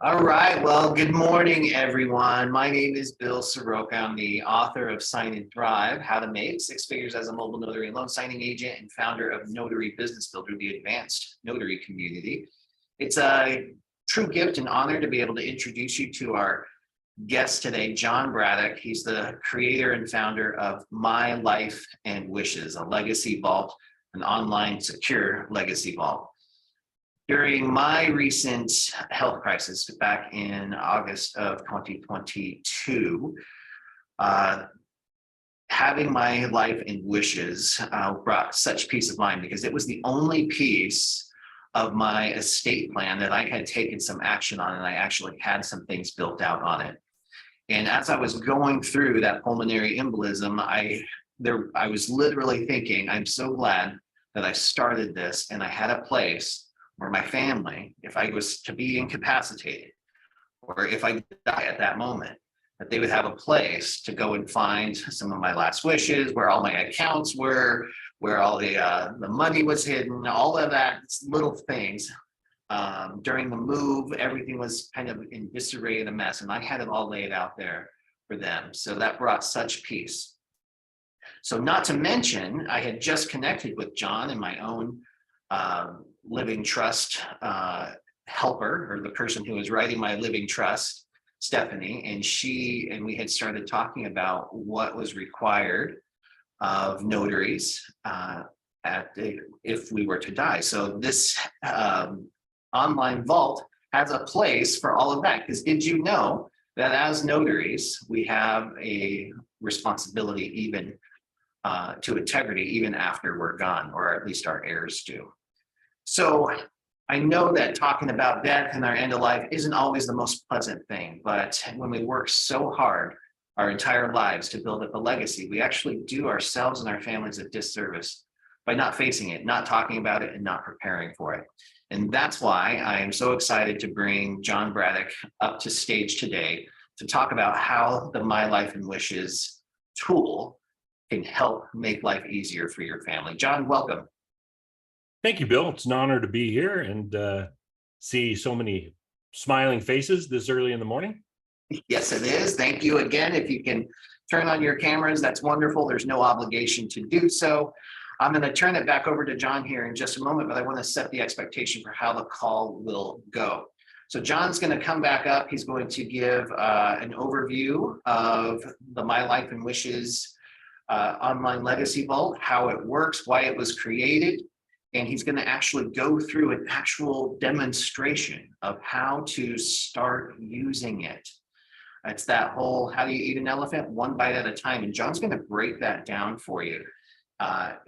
All right. Well, good morning, everyone. My name is Bill Soroka. I'm the author of Sign and Thrive, How to Make Six Figures as a Mobile Notary and Loan Signing Agent, and founder of Notary Business Builder, the advanced notary community. It's a true gift and honor to be able to introduce you to our guest today, John Braddock. He's the creator and founder of My Life and Wishes, a legacy vault, an online secure legacy vault. During my recent health crisis back in August of 2022, having my life and wishes brought such peace of mind because it was the only piece of my estate plan that I had taken some action on, and I actually had some things built out on it. And as I was going through that pulmonary embolism, I was literally thinking, I'm so glad that I started this and I had a place where my family, if I was to be incapacitated, or if I die at that moment, that they would have a place to go and find some of my last wishes, where all my accounts were, where all the money was hidden, all of that little things. During the move, everything was kind of in disarray and a mess, and I had it all laid out there for them. So that brought such peace. So not to mention, I had just connected with John in my own living trust helper, or the person who was writing my living trust, Stephanie, and we had started talking about what was required of notaries if we were to die. So this online vault has a place for all of that, because did you know that as notaries, we have a responsibility even to integrity even after we're gone, or at least our heirs do. So I know that talking about death and our end of life isn't always the most pleasant thing, but when we work so hard our entire lives to build up a legacy, we actually do ourselves and our families a disservice by not facing it, not talking about it, and not preparing for it. And that's why I am so excited to bring John Braddock up to stage today to talk about how the My Life and Wishes tool can help make life easier for your family. John, welcome. Thank you, Bill. It's an honor to be here and see so many smiling faces this early in the morning. Yes, it is. Thank you again. If you can turn on your cameras, that's wonderful. There's no obligation to do so. I'm going to turn it back over to John here in just a moment, but I want to set the expectation for how the call will go. So John's going to come back up. He's going to give an overview of the My Life and Wishes online legacy vault, how it works, why it was created. And he's going to actually go through an actual demonstration of how to start using it. It's that whole, how do you eat an elephant? One bite at a time. And John's going to break that down for you.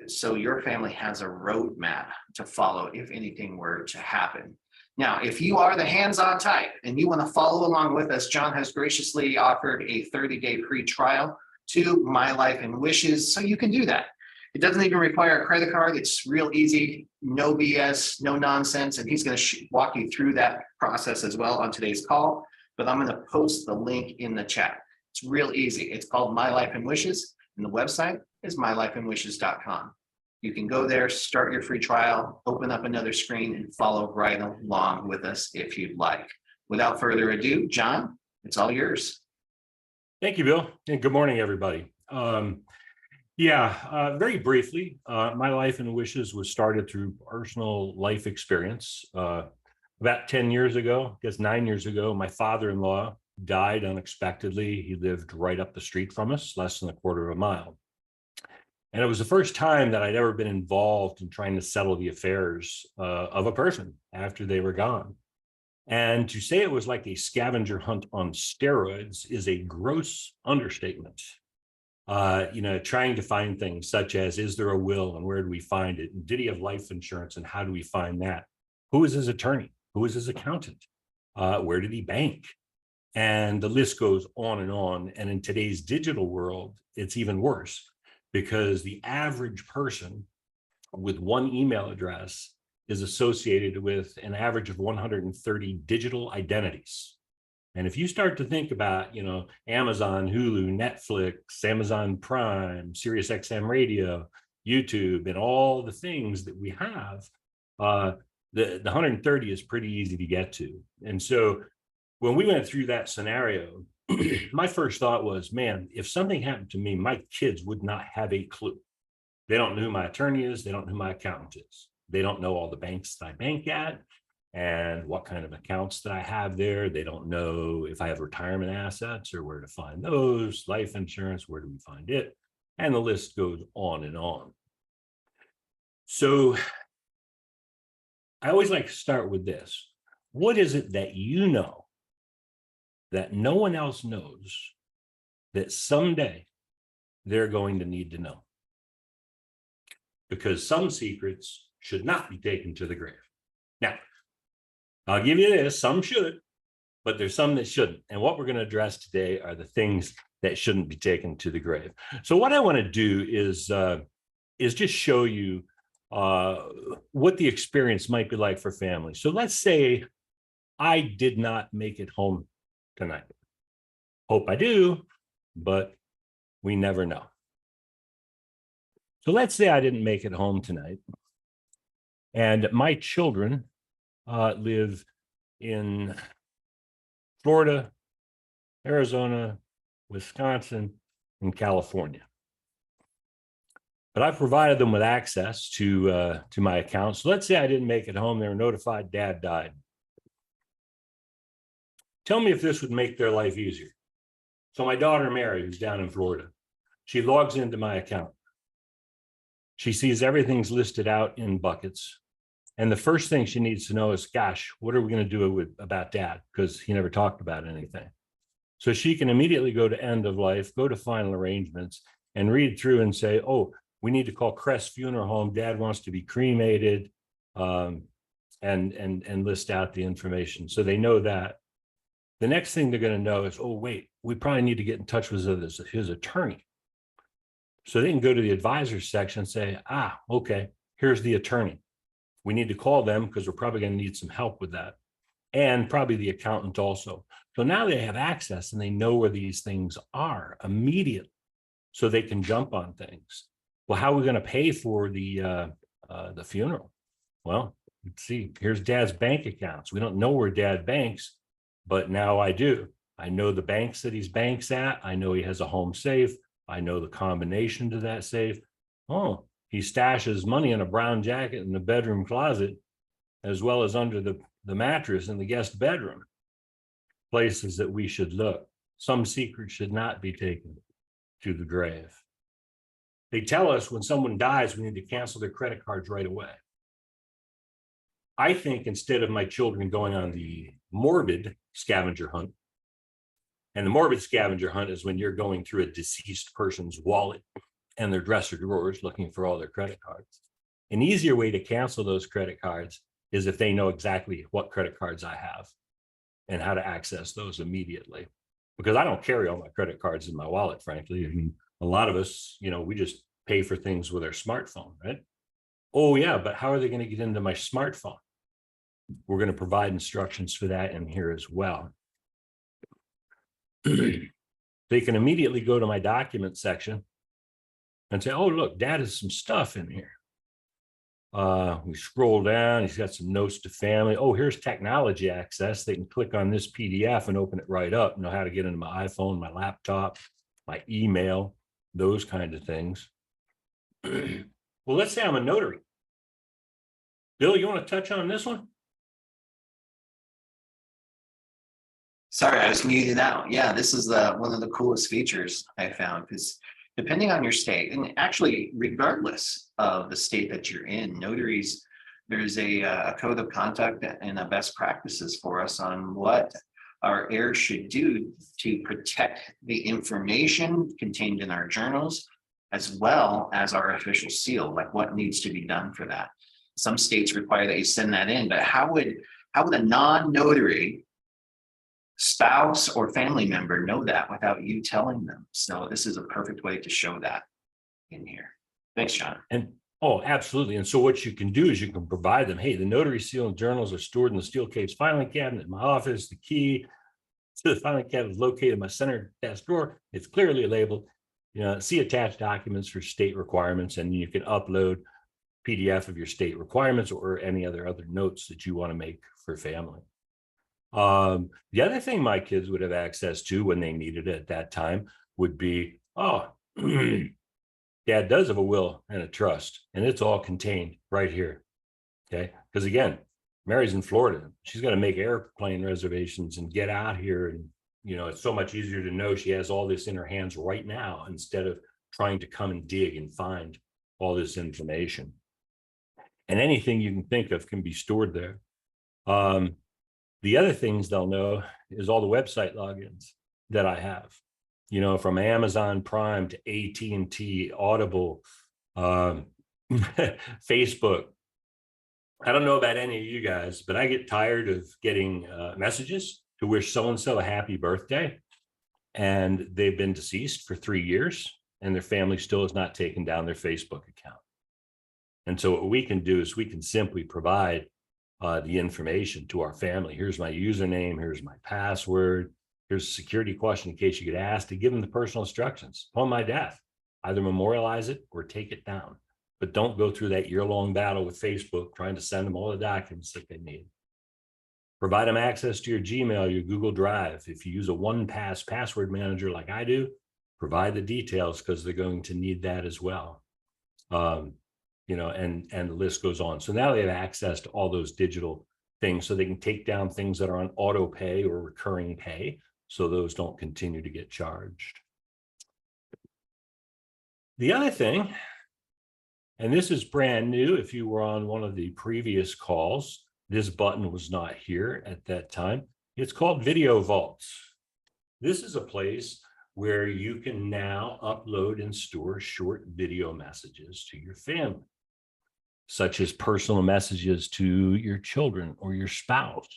So your family has a roadmap to follow if anything were to happen. Now, if you are the hands-on type and you want to follow along with us, John has graciously offered a 30-day free trial to My Life and Wishes. So you can do that. It doesn't even require a credit card. It's real easy, no BS, no nonsense. And he's going to walk you through that process as well on today's call. But I'm going to post the link in the chat. It's real easy. It's called My Life and Wishes, and the website is mylifeandwishes.com. You can go there, start your free trial, open up another screen, and follow right along with us if you'd like. Without further ado, John, it's all yours. Thank you, Bill, and good morning, everybody. Very briefly, My Life and Wishes was started through personal life experience. About 10 years ago, I guess 9 years ago, my father-in-law died unexpectedly. He lived right up the street from us, less than a quarter of a mile. And it was the first time that I'd ever been involved in trying to settle the affairs of a person after they were gone. And to say it was like a scavenger hunt on steroids is a gross understatement. Trying to find things such as, is there a will and where do we find it? And did he have life insurance and how do we find that? Who is his attorney? Who is his accountant? Where did he bank? And the list goes on and on. And in today's digital world, it's even worse because the average person with one email address is associated with an average of 130 digital identities. And if you start to think about, Amazon, Hulu, Netflix, Amazon Prime, SiriusXM Radio, YouTube, and all the things that we have, the 130 is pretty easy to get to. And so when we went through that scenario, my first thought was, man, if something happened to me, my kids would not have a clue. They don't know who my attorney is. They don't know who my accountant is. They don't know all the banks that I bank at and what kind of accounts that I have there. They don't know if I have retirement assets or where to find those, life insurance, where do we find it? And the list goes on and on. So I always like to start with this. What is it that you know that no one else knows that someday they're going to need to know? Because some secrets should not be taken to the grave. Now, I'll give you this, some should, but there's some that shouldn't. And what we're going to address today are the things that shouldn't be taken to the grave. So what I want to do is just show you what the experience might be like for families. So let's say I did not make it home tonight. Hope I do, but we never know. So let's say I didn't make it home tonight, and my children live in Florida, Arizona, Wisconsin, and California. But I've provided them with access to my account. So let's say I didn't make it home. They were notified Dad died. Tell me if this would make their life easier. So my daughter, Mary, who's down in Florida, she logs into my account. She sees everything's listed out in buckets. And the first thing she needs to know is, gosh, what are we going to do about Dad? Because he never talked about anything. So she can immediately go to end of life, go to final arrangements, and read through and say, oh, we need to call Crest Funeral Home. Dad wants to be cremated, and list out the information. So they know that. The next thing they're going to know is, oh, wait, we probably need to get in touch with his attorney. So they can go to the advisors section and say, okay, here's the attorney. We need to call them because we're probably going to need some help with that. And probably the accountant also. So now they have access and they know where these things are immediately. So they can jump on things. Well, how are we going to pay for the funeral? Well, let's see. Here's Dad's bank accounts. We don't know where Dad banks, but now I do. I know the banks that he banks at. I know he has a home safe. I know the combination to that safe. Oh, he stashes money in a brown jacket in the bedroom closet, as well as under the mattress in the guest bedroom. Places that we should look. Some secrets should not be taken to the grave. They tell us when someone dies, we need to cancel their credit cards right away. I think instead of my children going on the morbid scavenger hunt, and the morbid scavenger hunt is when you're going through a deceased person's wallet and their dresser drawers looking for all their credit cards. An easier way to cancel those credit cards is if they know exactly what credit cards I have and how to access those immediately. Because I don't carry all my credit cards in my wallet, frankly. I mean, a lot of us, we just pay for things with our smartphone, right? Oh yeah, but how are they going to get into my smartphone? We're going to provide instructions for that in here as well. They can immediately go to my document section and say, oh, look, Dad has some stuff in here. We scroll down, he's got some notes to family. Oh, here's technology access. They can click on this PDF and open it right up, know how to get into my iPhone, my laptop, my email, those kinds of things. Well, let's say I'm a notary. Bill, you want to touch on this one? Sorry, I was muted out. Yeah, this is one of the coolest features I found, because depending on your state, and actually regardless of the state that you're in, notaries, there's a code of conduct and a best practices for us on what our heirs should do to protect the information contained in our journals, as well as our official seal, like what needs to be done for that. Some states require that you send that in, but how would a non-notary spouse or family member know that without you telling them? So this is a perfect way to show that in here. Thanks, John. And oh, absolutely. And so what you can do is you can provide them, hey, the notary seal and journals are stored in the steel case filing cabinet in my office. The key to the filing cabinet is located in my center desk drawer. It's clearly labeled. See attached documents for state requirements, and you can upload PDF of your state requirements or any other notes that you want to make for family. The other thing my kids would have access to when they needed it at that time would be, oh, dad does have a will and a trust, and it's all contained right here. Okay. Because again, Mary's in Florida. She's got to make airplane reservations and get out here. And, it's so much easier to know she has all this in her hands right now instead of trying to come and dig and find all this information. And anything you can think of can be stored there. The other things they'll know is all the website logins that I have, from Amazon Prime to AT&T, Audible, Facebook. I don't know about any of you guys, but I get tired of getting messages to wish so-and-so a happy birthday, and they've been deceased for 3 years and their family still has not taken down their Facebook account. And so what we can do is we can simply provide the information to our family. Here's my username. Here's my password. Here's a security question in case you get asked, to give them the personal instructions. Upon my death, either memorialize it or take it down. But don't go through that year-long battle with Facebook trying to send them all the documents that they need. Provide them access to your Gmail, your Google Drive. If you use a one-pass password manager like I do, provide the details because they're going to need that as well. And the list goes on. So now they have access to all those digital things so they can take down things that are on auto pay or recurring pay, so those don't continue to get charged. The other thing, and this is brand new, if you were on one of the previous calls, this button was not here at that time. It's called Video Vaults. This is a place where you can now upload and store short video messages to your family, such as personal messages to your children or your spouse.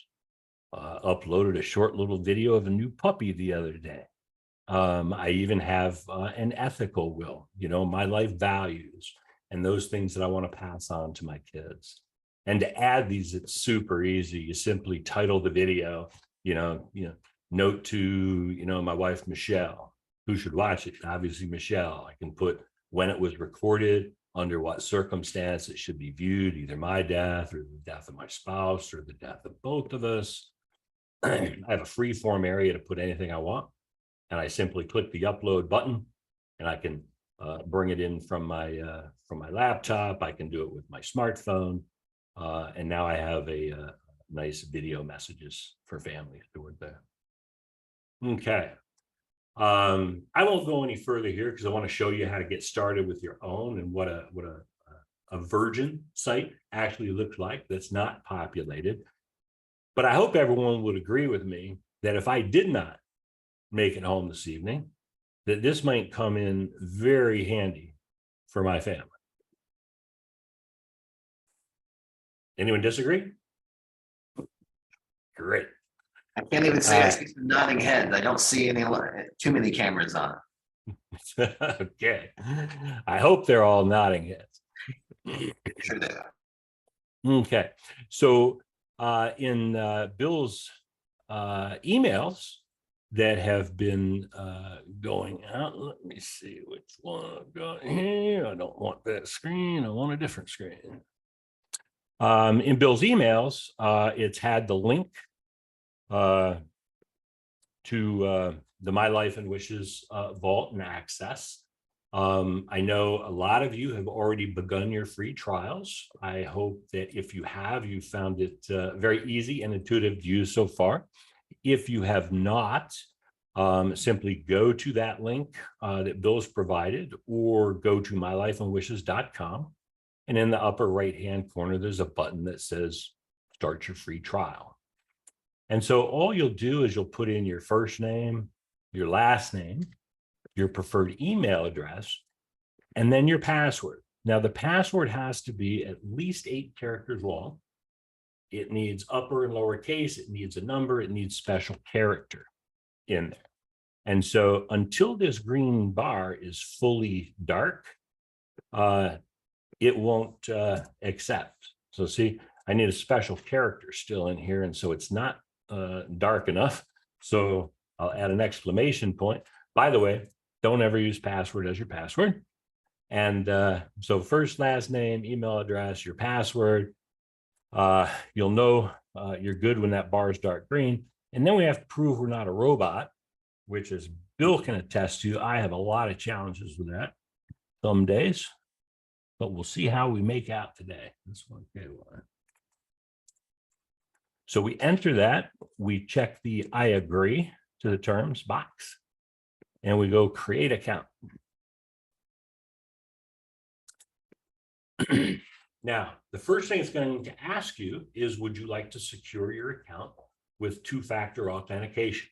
Uploaded a short little video of a new puppy the other day. I even have an ethical will, my life values and those things that I want to pass on to my kids. And to add these, it's super easy. You simply title the video, note to, my wife, Michelle, who should watch it. Obviously, Michelle. I can put when it was recorded, under what circumstance it should be viewed, either my death or the death of my spouse or the death of both of us. I have a free form area to put anything I want. And I simply click the upload button and I can bring it in from my laptop. I can do it with my smartphone. And now I have a nice video messages for family stored there. Okay. I won't go any further here because I want to show you how to get started with your own and what a virgin site actually looks like that's not populated. But I hope everyone would agree with me that if I did not make it home this evening, that this might come in very handy for my family. Anyone disagree? Great. I can't even see. I see some nodding heads. I don't see too many cameras on. Okay. I hope they're all nodding heads. Sure they are. Okay. So in Bill's emails that have been going out, let me see which one I've got here. I don't want that screen. I want a different screen. In Bill's emails, it's had the link to the My Life and Wishes vault and access. I know a lot of you have already begun your free trials. I hope that if you have, you found it very easy and intuitive to use so far. If you have not, simply go to that link that Bill's provided or go to mylifeandwishes.com. And in the upper right-hand corner, there's a button that says start your free trial. And so all you'll do is you'll put in your first name, your last name, your preferred email address, and then your password. Now, the password has to be at least 8 characters long. It needs upper and lowercase. It needs a number. It needs special character in there. And so until this green bar is fully dark, it won't accept. So see, I need a special character still in here. And so it's not dark enough. So I'll add an exclamation point. By the way, don't ever use password as your password. And so first, last name, email address, your password. You'll know you're good when that bar is dark green. And then we have to prove we're not a robot, which as Bill can attest to, I have a lot of challenges with that some days, but we'll see how we make out today. This one, okay. So we enter that, we check the I agree to the terms box, and we go create account. Now, the first thing it's going to ask you is, would you like to secure your account with two-factor authentication?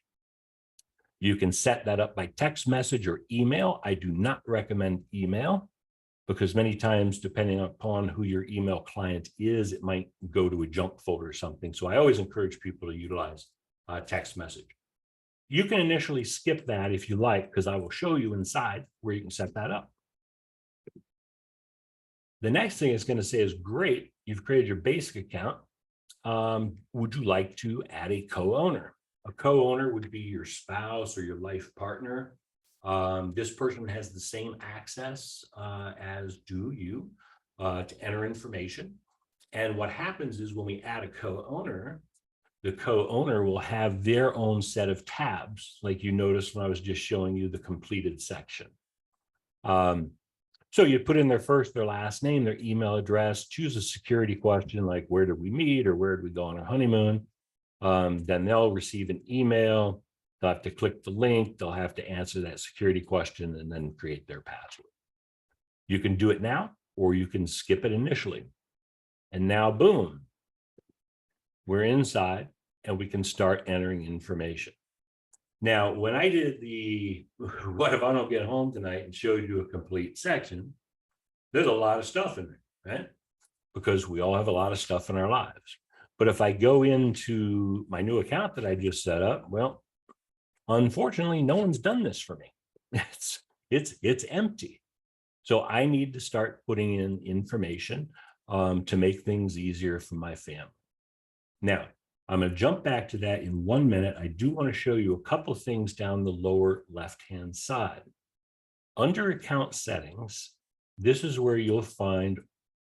You can set that up by text message or email. I do not recommend email because many times, depending upon who your email client is, it might go to a junk folder or something. So I always encourage people to utilize text message. You can initially skip that if you like, because I will show you inside where you can set that up. The next thing it's going to say is, great, you've created your basic account. Would you like to add a co-owner? A co-owner would be your spouse or your life partner. This person has the same access as do you to enter information. And what happens is when we add a co-owner, the co-owner will have their own set of tabs, like you noticed when I was just showing you the completed section. So you put in their first, their last name, their email address, choose a security question like where did we meet or where did we go on our honeymoon? Then they'll receive an email. They'll have to click the link. They'll have to answer that security question and then create their password. You can do it now, or you can skip it initially. And now, boom, we're inside and we can start entering information. Now, when I did the what if I don't get home tonight and showed you a complete section, there's a lot of stuff in there, right? Because we all have a lot of stuff in our lives. But if I go into my new account that I just set up, well, unfortunately, no one's done this for me. It's empty. So I need to start putting in information to make things easier for my family. Now, I'm going to jump back to that in 1 minute. I do want to show you a couple of things down the lower left-hand side. Under account settings, this is where you'll find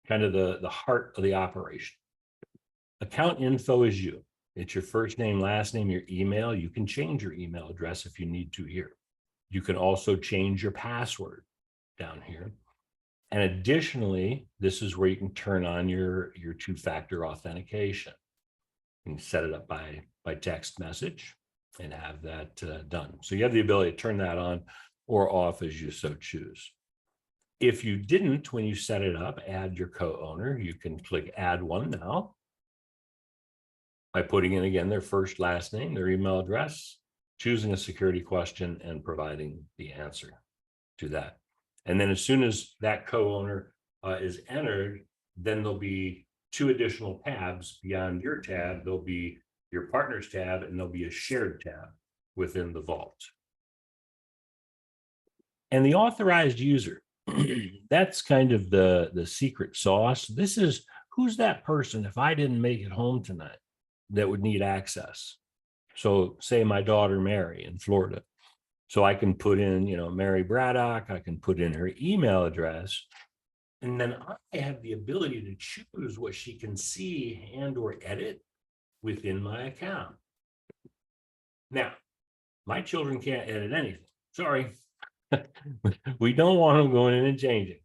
kind of the heart of the operation. Account info is you. It's your first name, last name, your email. You can change your email address if you need to here. You can also change your password down here. And additionally, this is where you can turn on your two-factor authentication. You can set it up by text message and have that done. So you have the ability to turn that on or off as you so choose. If you didn't, when you set it up, add your co-owner, you can click add one now by putting in again their first, last name, their email address, choosing a security question and providing the answer to that. And then as soon as that co-owner is entered, then there'll be two additional tabs beyond your tab. There'll be your partner's tab and there'll be a shared tab within the vault. And the authorized user, that's kind of the secret sauce. This is who's that person if I didn't make it home tonight that would need access. So say my daughter Mary in Florida. So I can put in, Mary Braddock, I can put in her email address. And then I have the ability to choose what she can see and or edit within my account. Now, my children can't edit anything. Sorry. We don't want them going in and changing.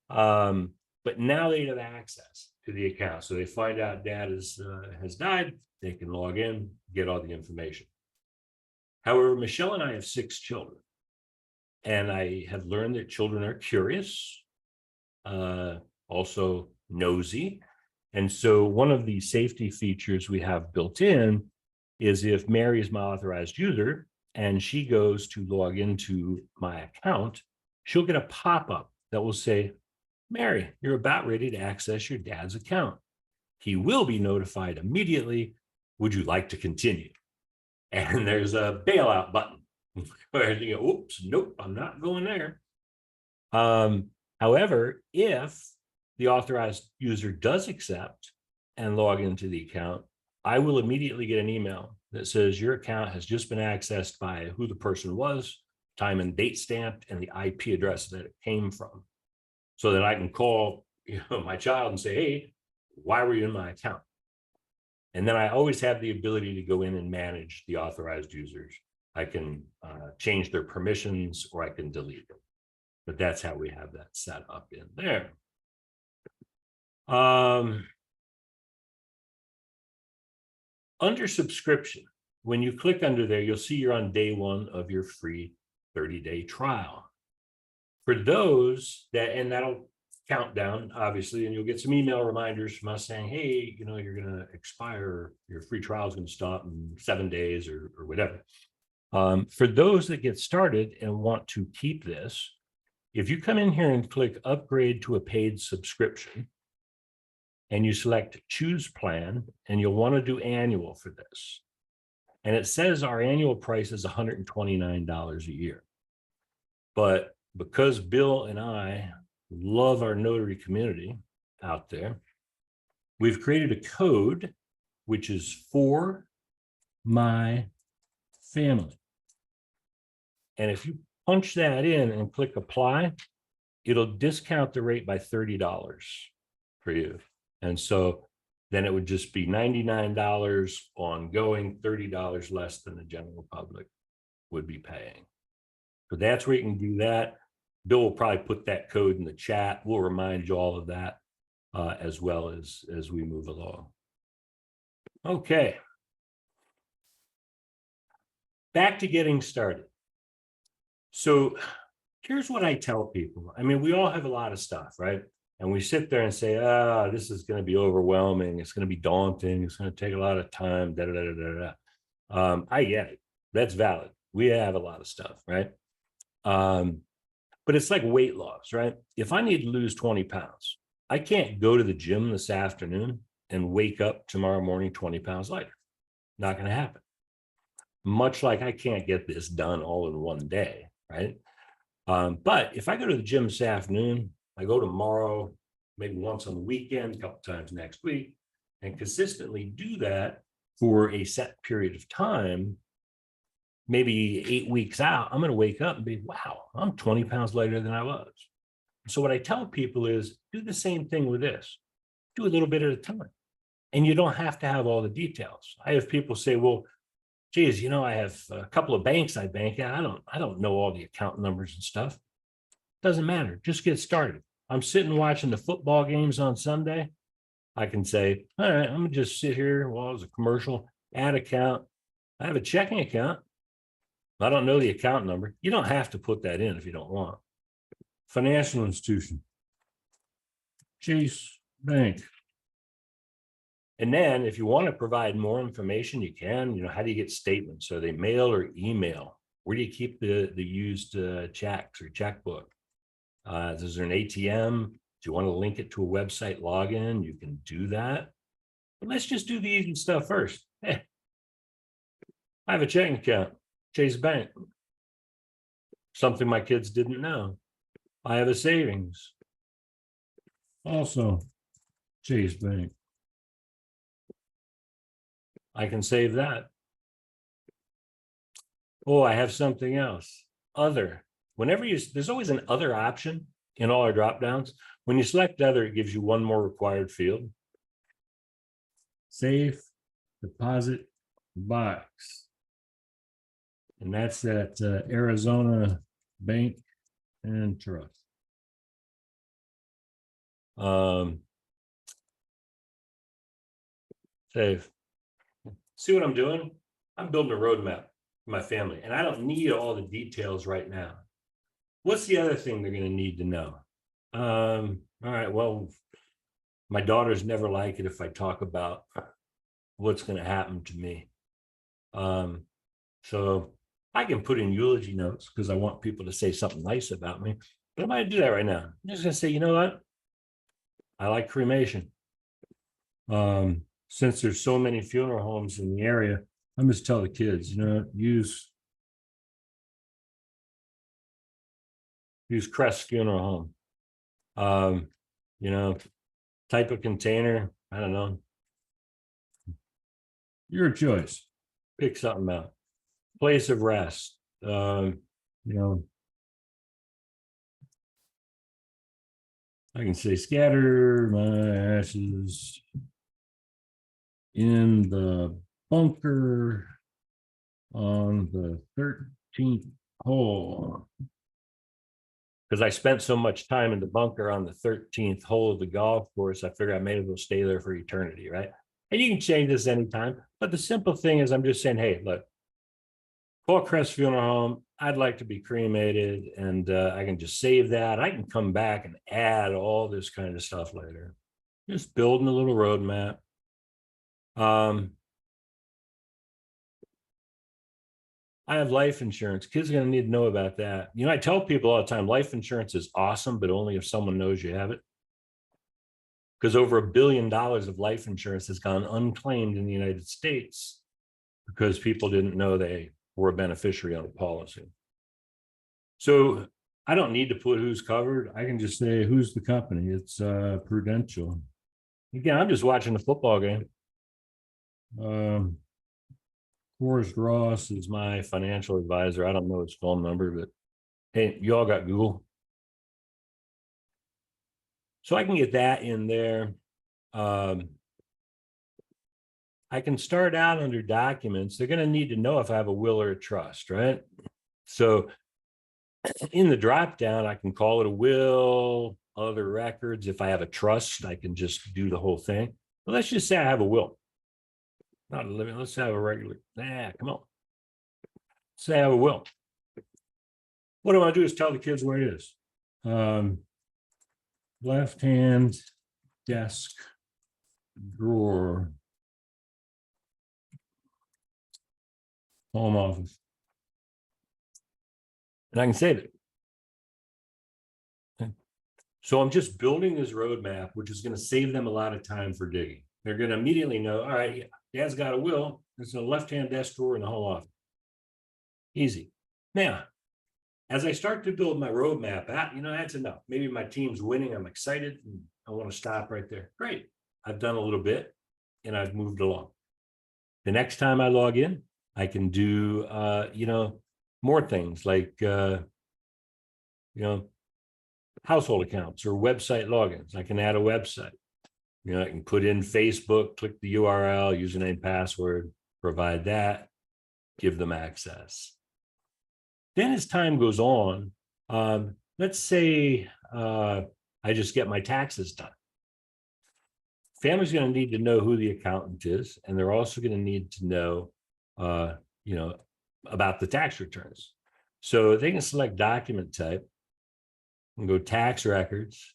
But now they have access to the account. So they find out dad has died. They can log in, get all the information. However, Michelle and I have 6 children. And I have learned that children are curious. Also nosy. And so one of the safety features we have built in is if Mary is my authorized user and she goes to log into my account, she'll get a pop-up that will say, Mary, you're about ready to access your dad's account. He will be notified immediately. Would you like to continue? And there's a bailout button where you go, oops, nope, I'm not going there. However, if the authorized user does accept and log into the account, I will immediately get an email that says your account has just been accessed by who the person was, time and date stamped, and the IP address that it came from. So that I can call my child and say, hey, why were you in my account? And then I always have the ability to go in and manage the authorized users. I can change their permissions or I can delete them. But that's how we have that set up in there. Under subscription, when you click under there, you'll see you're on day 1 of your free 30-day trial. For those that, and that'll count down, obviously, and you'll get some email reminders from us saying, hey, you know, you're going to expire, your free trial is going to stop in 7 days or whatever. For those that get started and want to keep this, if you come in here and click upgrade to a paid subscription, and you select choose plan, and you'll want to do annual for this. And it says our annual price is $129 a year. But because Bill and I love our notary community out there, we've created a code which is for my family. And if you punch that in and click apply, it'll discount the rate by $30 for you. And so then it would just be $99 ongoing, $30 less than the general public would be paying. So that's where you can do that. Bill will probably put that code in the chat. We'll remind you all of that as well as we move along. Okay. Back to getting started. So here's what I tell people. I mean, we all have a lot of stuff, right? And we sit there and say, this is going to be overwhelming. It's going to be daunting. It's going to take a lot of time. Da, da, da, da, da. I get it. That's valid. We have a lot of stuff, right? But it's like weight loss, right? If I need to lose 20 pounds, I can't go to the gym this afternoon and wake up tomorrow morning 20 pounds lighter. Not going to happen. Much like I can't get this done all in one day, right? But if I go to the gym this afternoon, I go tomorrow, maybe once on the weekend, a couple times next week, and consistently do that for a set period of time, maybe 8 weeks out, I'm going to wake up and be, wow, I'm 20 pounds lighter than I was. So what I tell people is do the same thing with this. Do a little bit at a time. And you don't have to have all the details. I have people say, well, geez, you know, I have a couple of banks I bank at. I don't know all the account numbers and stuff. Doesn't matter. Just get started. I'm sitting watching the football games on Sunday. I can say, all right, I'm going to just sit here while there's a commercial, add account. I have a checking account. I don't know the account number. You don't have to put that in if you don't want. Financial institution. Chase Bank. And then if you want to provide more information, you can. You know, how do you get statements? Are they mail or email? Where do you keep the used checks or checkbook? Is there an ATM? Do you want to link it to a website login? You can do that. But let's just do the easy stuff first. Hey, I have a checking account, Chase Bank. Something my kids didn't know. I have a savings. Also, Chase Bank. I can save that. Oh, I have something else. Other. Whenever there's always an other option in all our drop downs. When you select other, it gives you one more required field. Safe deposit box. And that's at Arizona Bank and Trust. Save. See what I'm doing? I'm building a roadmap for my family, and I don't need all the details right now. What's the other thing they're going to need to know? All right, well, my daughters never like it if I talk about what's going to happen to me. So I can put in eulogy notes because I want people to say something nice about me, but I'm going to do that right now. I'm just going to say, you know what? I like cremation. Since there's so many funeral homes in the area, I'm just tell the kids, you know, use Crest Funeral Home. You know, type of container, I don't know. Your choice. Pick something out. Place of rest. You know, I can say scatter my ashes in the bunker on the 13th hole. Because I spent so much time in the bunker on the 13th hole of the golf course, I figured I may as well stay there for eternity, right? And you can change this anytime. But the simple thing is, I'm just saying, hey, look, Paul Crest Funeral Home, I'd like to be cremated, and I can just save that. I can come back and add all this kind of stuff later. Just building a little roadmap. I have life insurance. Kids are going to need to know about that. You know, I tell people all the time, life insurance is awesome, but only if someone knows you have it. Because over $1 billion of life insurance has gone unclaimed in the United States because people didn't know they were a beneficiary on a policy. So I don't need to put who's covered. I can just say who's the company. It's Prudential. Again, I'm just watching a football game. Forrest Ross is my financial advisor. I don't know his phone number, but hey, you all got Google. So I can get that in there. I can start out under documents. They're going to need to know if I have a will or a trust, right? So in the drop down, I can call it a will, other records. If I have a trust, I can just do the whole thing. But let's just say I have a will. Not a living, let's have a regular. Come on. Say I have a will. What I want to do is tell the kids where it is. Left hand desk drawer, home office. And I can save it. Okay. So I'm just building this roadmap, which is going to save them a lot of time for digging. They're going to immediately know, all right, Dad's got a will. It's a left-hand desk drawer in the home office. Easy. Now, as I start to build my roadmap, that's enough. Maybe my team's winning. I'm excited. And I want to stop right there. Great. I've done a little bit and I've moved along. The next time I log in, I can do, more things like, household accounts or website logins. I can add a website. I can put in Facebook, click the URL, username, password, provide that, give them access. Then as time goes on, let's say I just get my taxes done. Family's going to need to know who the accountant is, and they're also going to need to know, about the tax returns. So they can select document type and go tax records.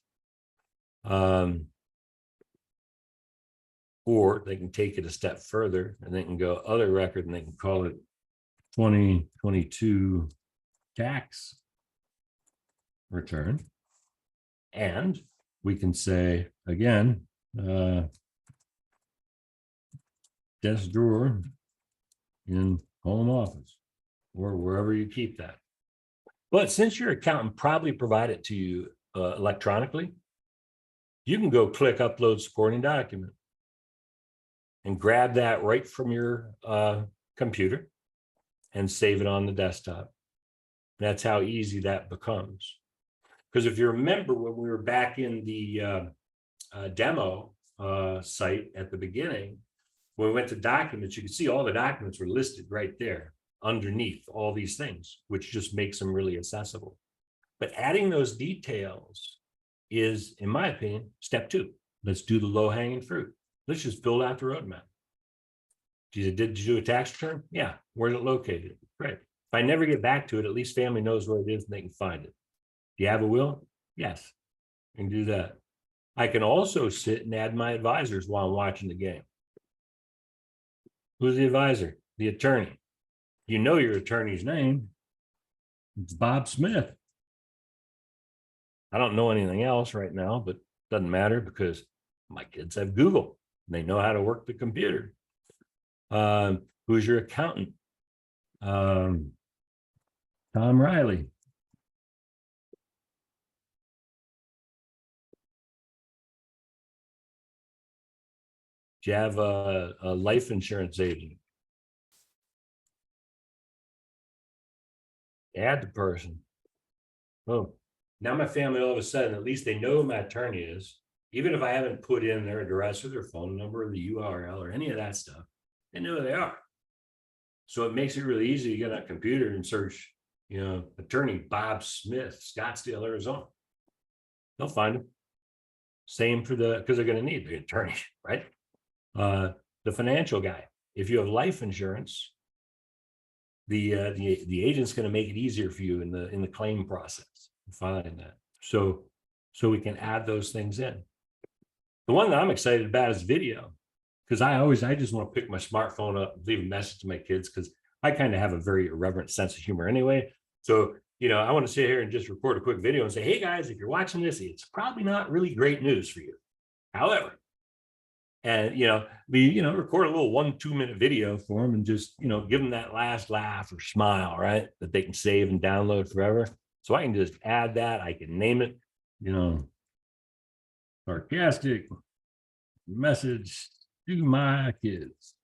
Or they can take it a step further and they can go other record and they can call it 2022 tax return. And we can say, again, desk drawer in home office or wherever you keep that. But since your accountant probably provided it to you electronically, you can go click upload supporting document and grab that right from your computer and save it on the desktop. That's how easy that becomes. Because if you remember when we were back in the demo site at the beginning, when we went to documents, you could see all the documents were listed right there underneath all these things, which just makes them really accessible. But adding those details is, in my opinion, step 2. Let's do the low-hanging fruit. Let's just build out the roadmap. Did you do a tax return? Yeah. Where's it located? Great. If I never get back to it, at least family knows where it is and they can find it. Do you have a will? Yes. I can do that. I can also sit and add my advisors while I'm watching the game. Who's the advisor? The attorney. You know your attorney's name. It's Bob Smith. I don't know anything else right now, but it doesn't matter because my kids have Google. They know how to work the computer. Who's your accountant? Tom Riley. Do you have a life insurance agent? Add the person. Oh, now my family all of a sudden, at least they know who my attorney is. Even if I haven't put in their address or their phone number or the URL or any of that stuff, they know who they are. So it makes it really easy to get on a computer and search, attorney Bob Smith, Scottsdale, Arizona. They'll find him. Same for because they're going to need the attorney, right? The financial guy. If you have life insurance, the agent's going to make it easier for you in the claim process. Find that. So we can add those things in. The one that I'm excited about is video, because I just want to pick my smartphone up and leave a message to my kids, because I kind of have a very irreverent sense of humor anyway. So, I want to sit here and just record a quick video and say, hey guys, if you're watching this, it's probably not really great news for you. However, and we record a little 1-2 minute video for them and just give them that last laugh or smile, right, that they can save and download forever. So I can just add that. I can name it, sarcastic message to my kids.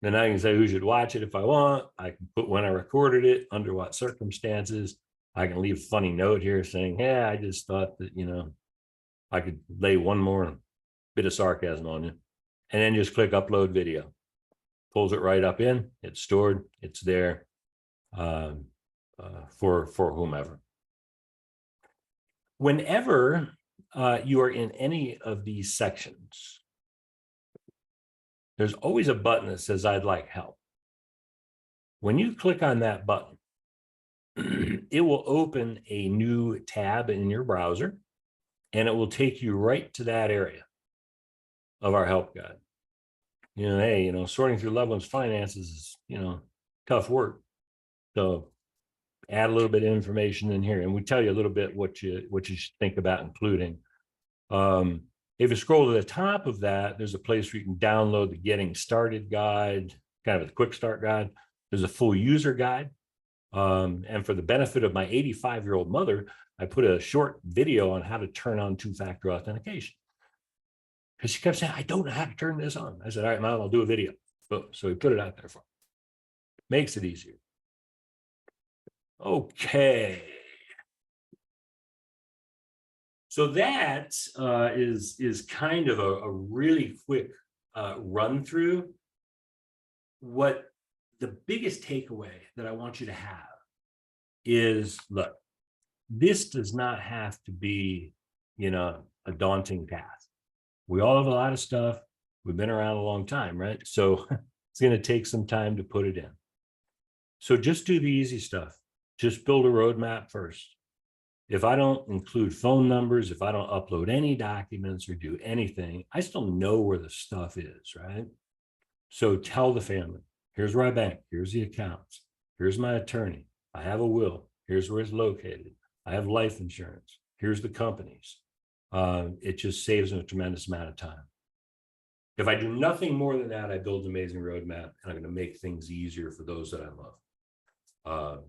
Then I can say who should watch it if I want. I can put when I recorded it, under what circumstances. I can leave a funny note here saying, yeah, I just thought that, I could lay one more bit of sarcasm on you. And then just click upload video. Pulls it right up in, it's stored, it's there for whomever. Whenever you are in any of these sections, there's always a button that says, I'd like help. When you click on that button, it will open a new tab in your browser, and it will take you right to that area of our help guide. Hey, sorting through loved ones' finances is, tough work. So add a little bit of information in here, and we tell you a little bit what you should think about including. If you scroll to the top of that, there's a place where you can download the Getting Started guide, kind of a quick start guide. There's a full user guide. And for the benefit of my 85-year-old mother, I put a short video on how to turn on two-factor authentication. Because she kept saying, I don't know how to turn this on. I said, all right, Mom, I'll do a video. So we put it out there for her. Makes it easier. Okay. So that is kind of a really quick run through. What the biggest takeaway that I want you to have is, look, this does not have to be, a daunting task. We all have a lot of stuff. We've been around a long time, right? So it's going to take some time to put it in. So just do the easy stuff. Just build a roadmap first. If I don't include phone numbers, if I don't upload any documents or do anything, I still know where the stuff is, right? So tell the family, here's where I bank, here's the accounts, here's my attorney, I have a will, here's where it's located, I have life insurance, here's the companies. It just saves them a tremendous amount of time. If I do nothing more than that, I build an amazing roadmap, and I'm going to make things easier for those that I love.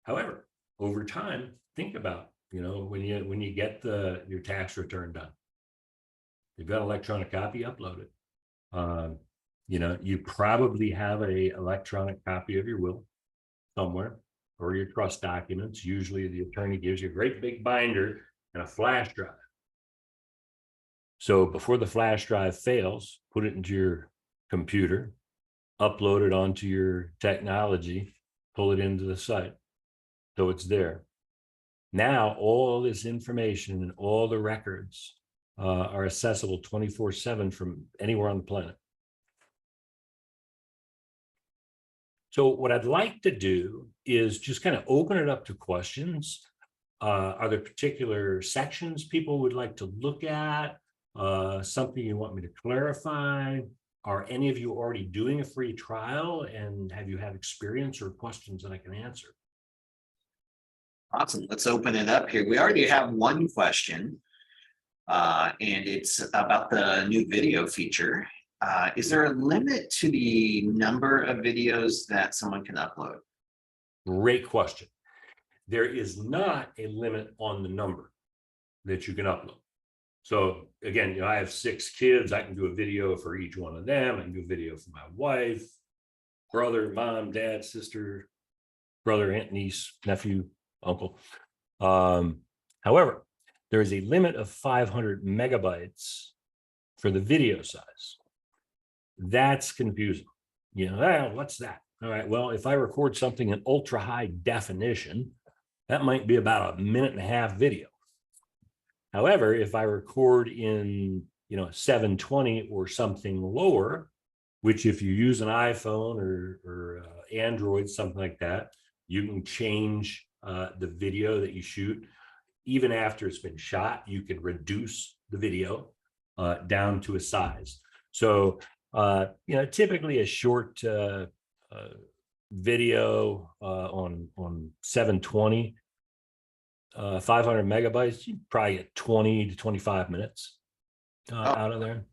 However, over time, think about, when you get your tax return done, you've got an electronic copy, upload it. You probably have a electronic copy of your will somewhere, or your trust documents. Usually the attorney gives you a great big binder and a flash drive. So before the flash drive fails, put it into your computer, upload it onto your technology, pull it into the site. So it's there. Now, all this information and all the records are accessible 24/7 from anywhere on the planet. So what I'd like to do is just kind of open it up to questions. Are there particular sections people would like to look at? Something you want me to clarify? Are any of you already doing a free trial, and have you had experience or questions that I can answer? Awesome. Let's open it up here. We already have one question, and it's about the new video feature. Is there a limit to the number of videos that someone can upload? Great question. There is not a limit on the number that you can upload. So again, I have 6 kids. I can do a video for each one of them. I can do a video for my wife, brother, mom, dad, sister, brother, aunt, niece, nephew, uncle. However, there is a limit of 500 megabytes for the video size. That's confusing. What's that? All right, well, if I record something in ultra high definition, that might be about a 1.5-minute video. However, if I record in 720 or something lower, which if you use an iPhone or Android, something like that, you can change the video that you shoot. Even after it's been shot, you can reduce the video down to a size. So, typically a short video on 720, 500 megabytes, you probably get 20 to 25 minutes out of there.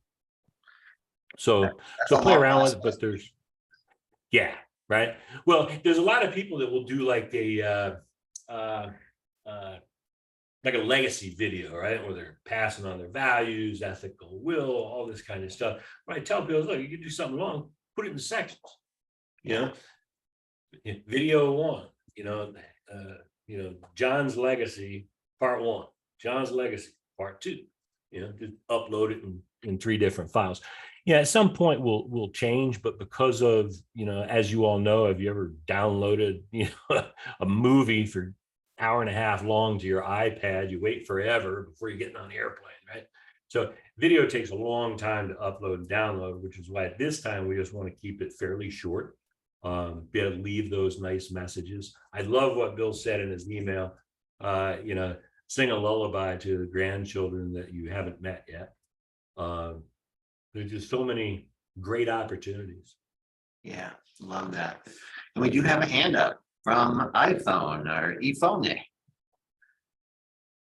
So play around with it, but right. Well, there's a lot of people that will do like a legacy video, right? Where they're passing on their values, ethical will, all this kind of stuff. But I tell people, look, you can do something wrong, put it in sections. Video 1, John's legacy, part 1, John's legacy, part 2, just upload it in 3 different files. At some point we'll change, but because of, as you all know, have you ever downloaded, a movie for 1.5 hours long to your iPad? You wait forever before you're getting on the airplane, right? So video takes a long time to upload and download, which is why at this time we just want to keep it fairly short. Be able to leave those nice messages. I love what Bill said in his email. Sing a lullaby to the grandchildren that you haven't met yet. There's just so many great opportunities. Yeah, love that. And we do have a hand up from iPhone or ePhone.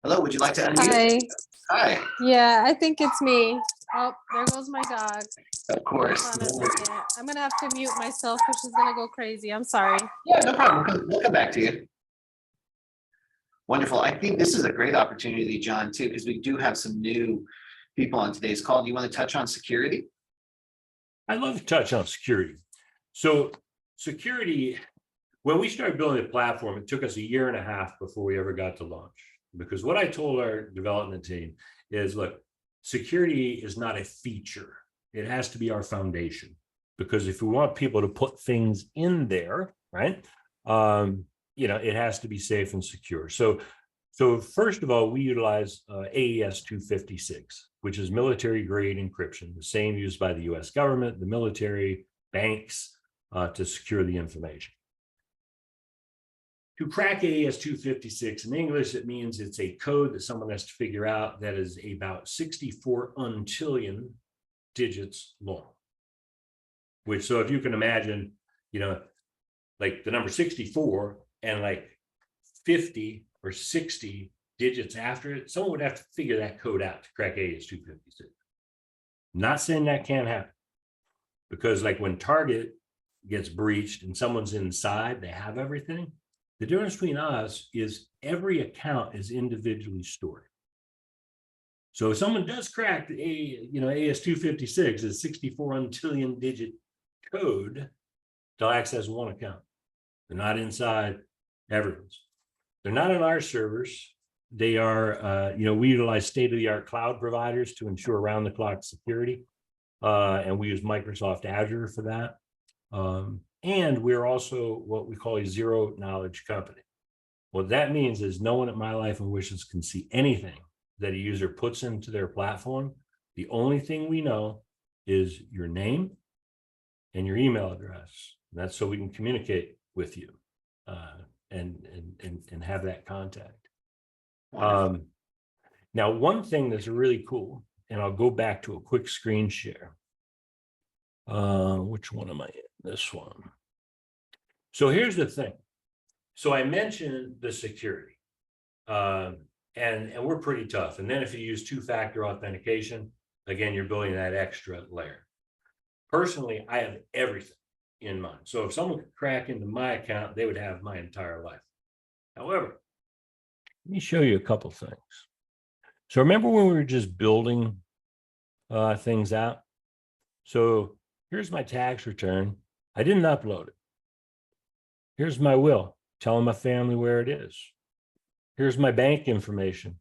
Hello, would you like to unmute? Hi. Yeah, I think it's me. Oh, there goes my dog. Of course. Hold on a second. I'm gonna have to mute myself because she's gonna go crazy. I'm sorry. Yeah, no problem. We'll come back to you. Wonderful. I think this is a great opportunity, John, too, because we do have some new people on today's call. Do you want to touch on security? I'd love to touch on security. So security, when we started building the platform, it took us 1.5 years before we ever got to launch. Because what I told our development team is, look, security is not a feature. It has to be our foundation. Because if we want people to put things in there, right, it has to be safe and secure. So first of all, we utilize AES 256, which is military grade encryption, the same used by the US government, the military, banks, to secure the information. To crack AES 256 in English, it means it's a code that someone has to figure out that is about 64 untillion digits long. Which, so if you can imagine, like the number 64 and like 50 or 60 digits after it, someone would have to figure that code out to crack AES 256. Not saying that can't happen, because like when Target gets breached and someone's inside, they have everything. The difference between us is every account is individually stored. So if someone does crack the AES 256 is 64 untillion digit code, they'll access one account. They're not inside everyone's. They're not on our servers. They are, we utilize state-of-the-art cloud providers to ensure around-the-clock security. And we use Microsoft Azure for that. And we're also what we call a zero knowledge company. What that means is no one at My Life and Wishes can see anything that a user puts into their platform. The only thing we know is your name and your email address. That's so we can communicate with you and have that contact. Now, one thing that's really cool, and I'll go back to a quick screen share. Which one am I in? This one. So here's the thing. So I mentioned the security, and we're pretty tough. And then if you use two-factor authentication, again, you're building that extra layer. Personally, I have everything in mind. So if someone could crack into my account, they would have my entire life. However, let me show you a couple things. So remember when we were just building things out? So here's my tax return. I didn't upload it. Here's my will, telling my family where it is. Here's my bank information.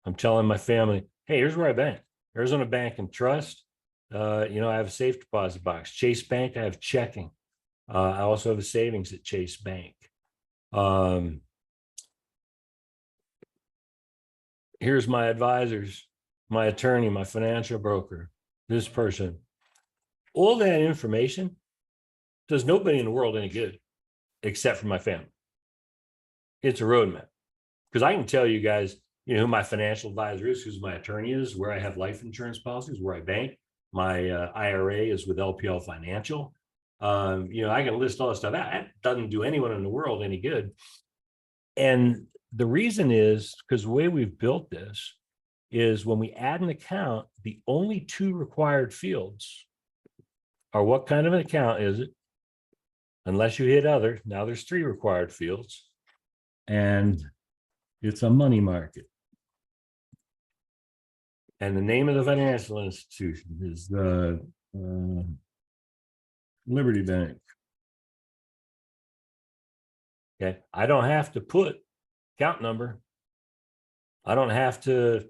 I'm telling my family, hey, here's where I bank. Arizona Bank and Trust. I have a safe deposit box. Chase Bank, I have checking. I also have a savings at Chase Bank. Here's my advisors, my attorney, my financial broker, this person. All that information does nobody in the world any good except for my family. It's a roadmap. Because I can tell you guys, who my financial advisor is, who's my attorney is, where I have life insurance policies, where I bank. My IRA is with LPL Financial. I can list all this stuff out. That doesn't do anyone in the world any good. And the reason is because the way we've built this is when we add an account, the only two required fields are what kind of an account is it? Unless you hit other, now there's three required fields. And it's a money market. And the name of the financial institution is the Liberty Bank. Okay, I don't have to put account number. I don't have to,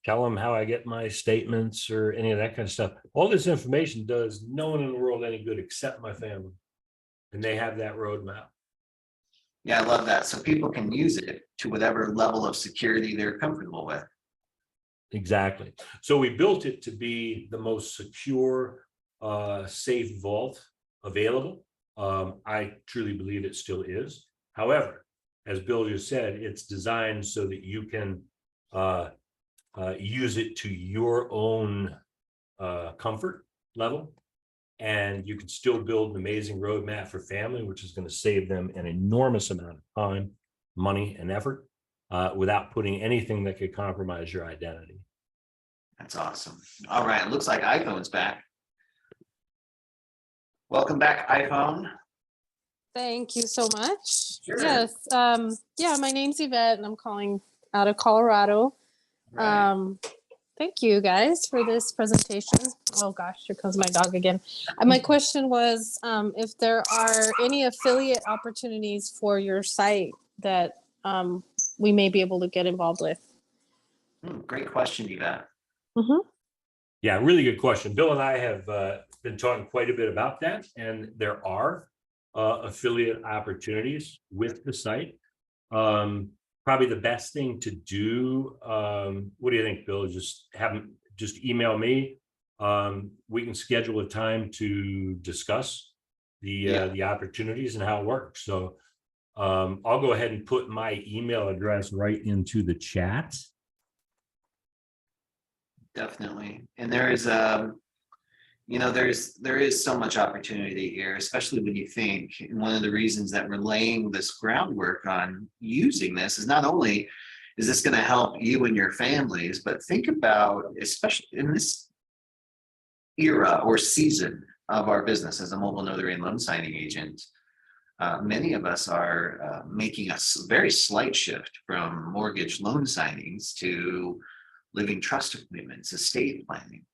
tell them how I get my statements or any of that kind of stuff. All this information does no one in the world any good except my family. And they have that roadmap. Yeah, I love that. So people can use it to whatever level of security they're comfortable with. Exactly. So we built it to be the most secure, safe vault available. I truly believe it still is. However, as Bill just said, it's designed so that you can use it to your own comfort level. And you can still build an amazing roadmap for family, which is going to save them an enormous amount of time, money, and effort without putting anything that could compromise your identity. That's awesome. All right, it looks like iPhone's back. Welcome back, iPhone. Thank you so much. Sure. Yes. My name's Yvette and I'm calling out of Colorado. Right. Thank you guys for this presentation. Oh gosh, here comes my dog again. My question was if there are any affiliate opportunities for your site that we may be able to get involved with. Great question, Yvette. Mm-hmm. Yeah, really good question. Bill and I have been talking quite a bit about that, and there are affiliate opportunities with the site. Probably the best thing to do. What do you think, Bill? Just email me. We can schedule a time to discuss the opportunities and how it works. So I'll go ahead and put my email address right into the chat. Definitely. And there is there is so much opportunity here, especially when you think, and one of the reasons that we're laying this groundwork on using this is not only is this going to help you and your families, but think about, especially in this era or season of our business as a mobile notary and loan signing agent, many of us are making a very slight shift from mortgage loan signings to living trust agreements, estate planning.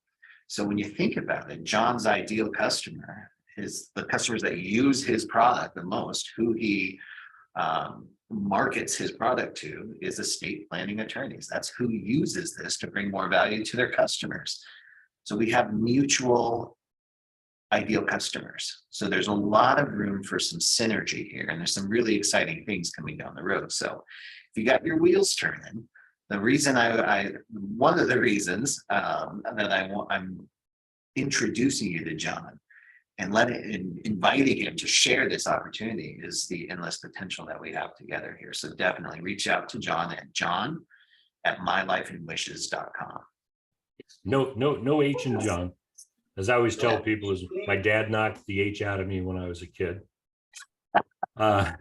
So when you think about it, John's ideal customer is the customers that use his product the most, who he markets his product to is estate planning attorneys. That's who uses this to bring more value to their customers. So we have mutual ideal customers. So there's a lot of room for some synergy here, and there's some really exciting things coming down the road. So if you got your wheels turning, the reason one of the reasons that I'm introducing you to John and inviting him to share this opportunity is the endless potential that we have together here. So definitely reach out to John at john@mylifeandwishes.com. No H in John. As I always tell people, is my dad knocked the H out of me when I was a kid. But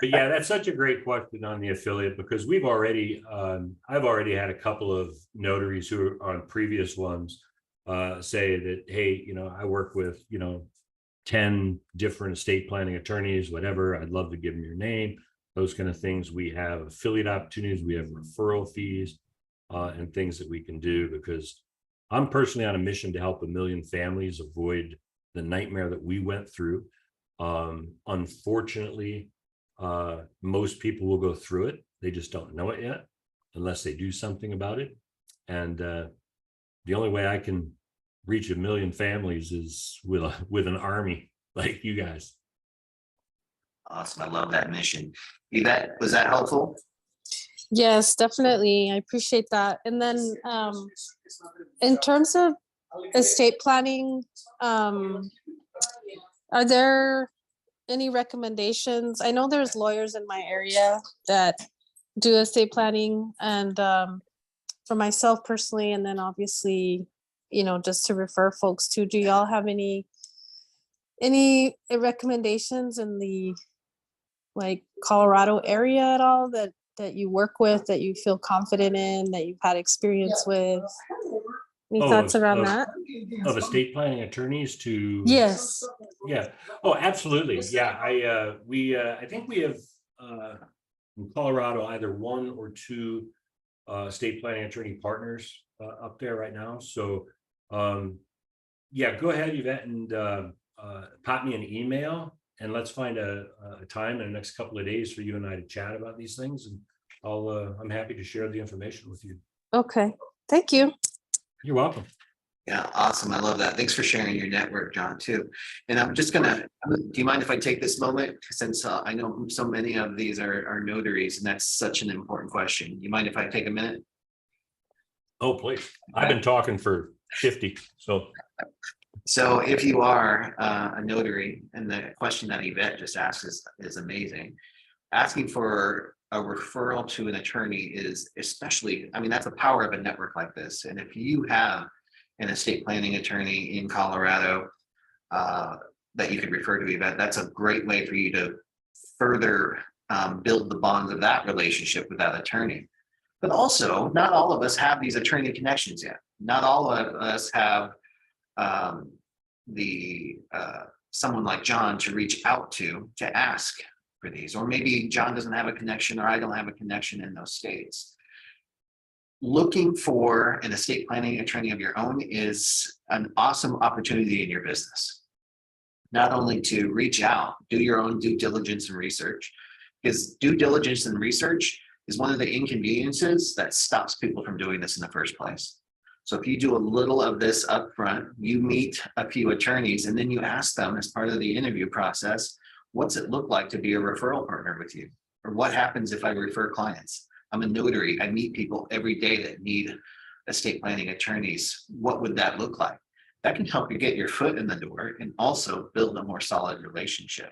yeah, that's such a great question on the affiliate, because I've already had a couple of notaries who are on previous ones say that, hey, I work with, 10 different estate planning attorneys, whatever. I'd love to give them your name, those kind of things. We have affiliate opportunities, we have referral fees and things that we can do, because I'm personally on a mission to help 1 million families avoid the nightmare that we went through. Unfortunately, most people will go through it. They just don't know it yet. unless they do something about it. And the only way I can reach 1 million families is with an army like you guys. Awesome. I love that mission. Yvette, was that helpful? Yes, definitely. I appreciate that. And then in terms of estate planning, are there any recommendations? I know there's lawyers in my area that do estate planning, and for myself personally, and then obviously, just to refer folks to. Do y'all have any recommendations in the Colorado area at all that you work with, that you feel confident in, that you've had experience with? Any thoughts around that? Of estate planning attorneys to? Yes. Yeah. Oh, absolutely. Yeah. I think we have in Colorado either 1 or 2 estate planning attorney partners up there right now. So yeah, go ahead, Yvette, and pop me an email, and let's find a time in the next couple of days for you and I to chat about these things. And I'm happy to share the information with you. Okay. Thank you. You're welcome. Yeah, awesome. I love that. Thanks for sharing your network, John, too. And I'm just do you mind if I take this moment? Since I know so many of these are notaries, and that's such an important question. You mind if I take a minute? Oh, please. I've been talking for 50, so. So if you are a notary, and the question that Yvette just asked is amazing. Asking for a referral to an attorney is especially, that's the power of a network like this. And if you have an estate planning attorney in Colorado that you could refer to, Yvette, that's a great way for you to further build the bonds of that relationship with that attorney. But also, not all of us have these attorney connections yet. Not all of us have someone like John to reach out to ask for these, or maybe John doesn't have a connection, or I don't have a connection in those states. Looking for an estate planning attorney of your own is an awesome opportunity in your business. Not only to reach out, do your own due diligence and research, because due diligence and research is one of the inconveniences that stops people from doing this in the first place. So if you do a little of this up front, you meet a few attorneys, and then you ask them as part of the interview process, what's it look like to be a referral partner with you? Or what happens if I refer clients? I'm a notary. I meet people every day that need estate planning attorneys. What would that look like? That can help you get your foot in the door and also build a more solid relationship.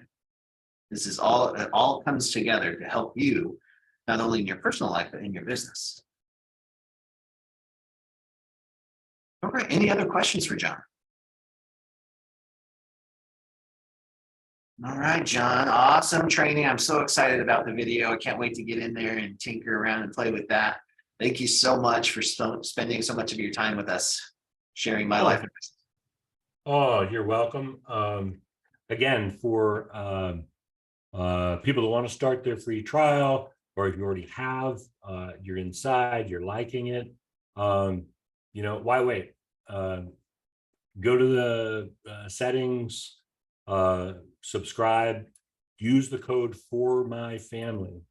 This is all, it all comes together to help you, not only in your personal life, but in your business. All right, any other questions for John? All right, John, awesome training. I'm so excited about the video. I can't wait to get in there and tinker around and play with that. Thank you so much for spending so much of your time with us, sharing my life. Oh, you're welcome. Again, for people that want to start their free trial, or if you already have, you're inside, you're liking it, why wait? Go to the settings, subscribe, use the code for my family,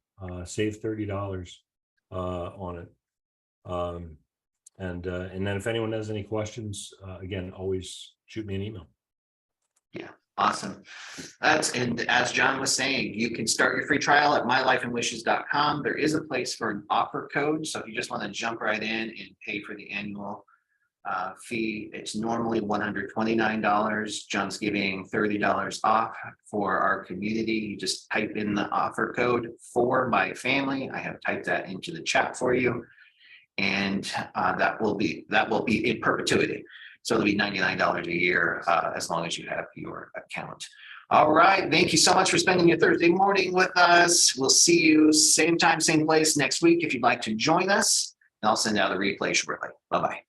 save $30 on it. And then if anyone has any questions, again, always shoot me an email. Yeah, awesome. And as John was saying, you can start your free trial at mylifeandwishes.com. There is a place for an offer code. So if you just want to jump right in and pay for the annual fee, it's normally $129. John's giving $30 off for our community. You just type in the offer code for my family. I have typed that into the chat for you, and that will be in perpetuity. So it'll be $99 a year as long as you have your account. All right, thank you so much for spending your Thursday morning with us. We'll see you same time, same place next week if you'd like to join us. And I'll send out a replay shortly. Bye-bye.